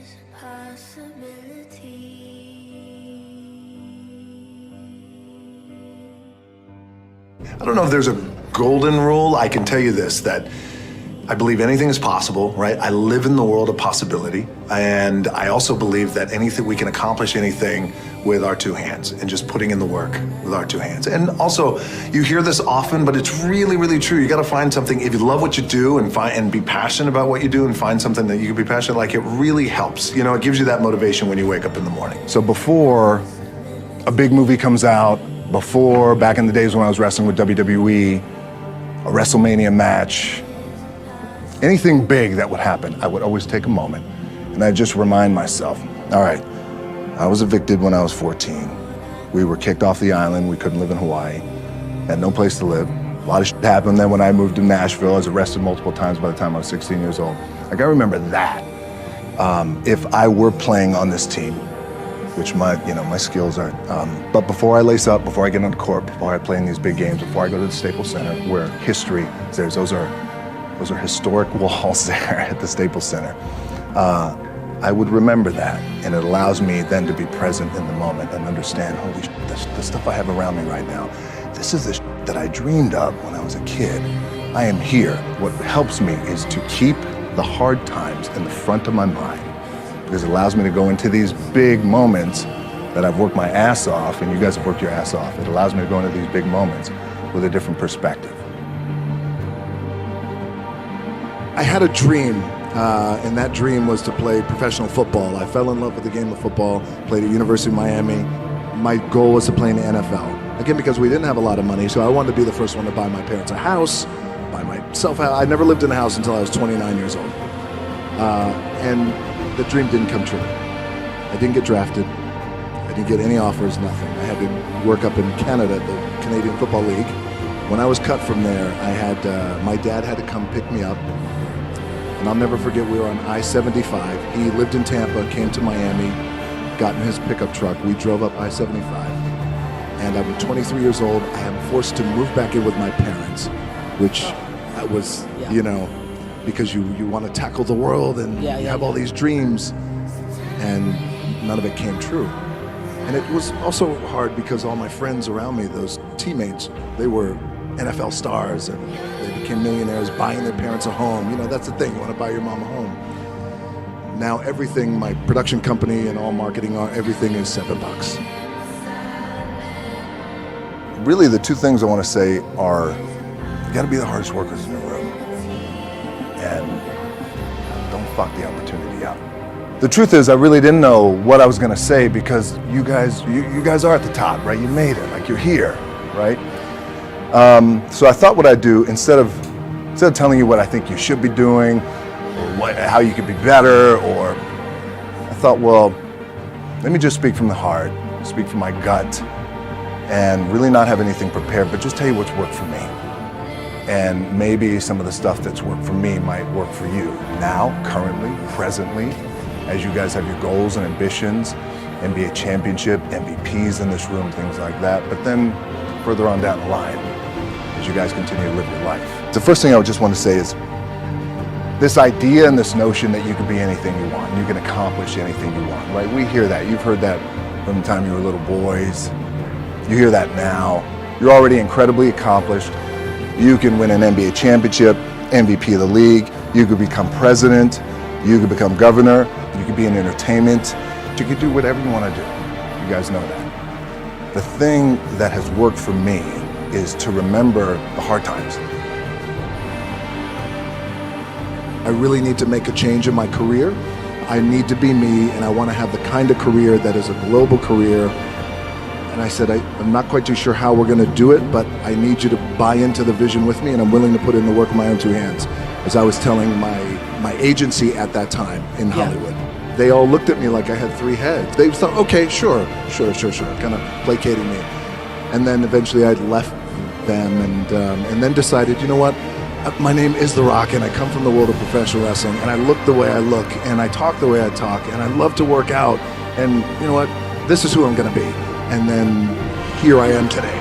is possibility. I don't know if there's a golden rule. I can tell you this, that I believe anything is possible, right? I live in the world of possibility. And I also believe that we can accomplish anything with our two hands and just putting in the work with our two hands. And also, you hear this often, but it's really, really true. You gotta find something, if you love what you do and be passionate about what you do and find something that you can be passionate, like, it really helps. You know, it gives you that motivation when you wake up in the morning. So before a big movie comes out, before, back in the days when I was wrestling with WWE, a WrestleMania match, anything big that would happen, I would always take a moment and I'd just remind myself, all right, I was evicted when I was 14. We were kicked off the island. We couldn't live in Hawaii. Had no place to live. A lot of shit happened. Then when I moved to Nashville, I was arrested multiple times by the time I was 16 years old. Like, I remember that. If I were playing on this team, which my skills are, but before I lace up, before I get on the court, before I play in these big games, before I go to the Staples Center, where history is there, those are historic walls there at the Staples Center. I would remember that, and it allows me then to be present in the moment and understand, holy shit, the stuff I have around me right now, this is the shit that I dreamed of when I was a kid. I am here. What helps me is to keep the hard times in the front of my mind, because it allows me to go into these big moments that I've worked my ass off, and you guys have worked your ass off. It allows me to go into these big moments with a different perspective. I had a dream, and that dream was to play professional football. I fell in love with the game of football, played at University of Miami. My goal was to play in the NFL. Again, because we didn't have a lot of money, so I wanted to be the first one to buy my parents a house, buy myself a house. I never lived in a house until I was 29 years old. And the dream didn't come true. I didn't get drafted. I didn't get any offers, nothing. I had to work up in Canada at the Canadian Football League. When I was cut from there, my dad had to come pick me up. And I'll never forget, we were on I-75. He lived in Tampa, came to Miami, got in his pickup truck. We drove up I-75. And I'm 23 years old. I am forced to move back in with my parents, which I was, because you want to tackle the world and you have all these dreams, and none of it came true. And it was also hard because all my friends around me, those teammates, they were NFL stars and they became millionaires buying their parents a home. You know, that's the thing, you want to buy your mom a home. Now everything, my production company and all marketing, everything is $7. Really, the two things I want to say are, you got to be the hardest workers in the room, and don't fuck the opportunity up. The truth is, I really didn't know what I was going to say, because you guys are at the top, right? You made it, like, you're here, right? So I thought what I'd do, instead of telling you what I think you should be doing, or how you could be better, or I thought, well, let me just speak from the heart, speak from my gut, and really not have anything prepared, but just tell you what's worked for me. And maybe some of the stuff that's worked for me might work for you now, currently, presently, as you guys have your goals and ambitions, NBA championship, MVPs in this room, things like that. But then further on down the line, as you guys continue to live your life. The first thing I would just want to say is, this idea and this notion that you can be anything you want, you can accomplish anything you want, right? We hear that. You've heard that from the time you were little boys. You hear that now. You're already incredibly accomplished. You can win an NBA championship, MVP of the league. You could become president. You could become governor. You could be in entertainment. You could do whatever you want to do. You guys know that. The thing that has worked for me is to remember the hard times. I really need to make a change in my career. I need to be me, and I want to have the kind of career that is a global career. And I said, I'm not quite too sure how we're going to do it, but I need you to buy into the vision with me, and I'm willing to put in the work with my own two hands. As I was telling my agency at that time in Hollywood, they all looked at me like I had three heads. They thought, okay, sure, kind of placating me. And then eventually I left them and then decided, you know what? My name is The Rock, and I come from the world of professional wrestling, and I look the way I look, and I talk the way I talk, and I love to work out, and you know what? This is who I'm going to be. And then here I am today.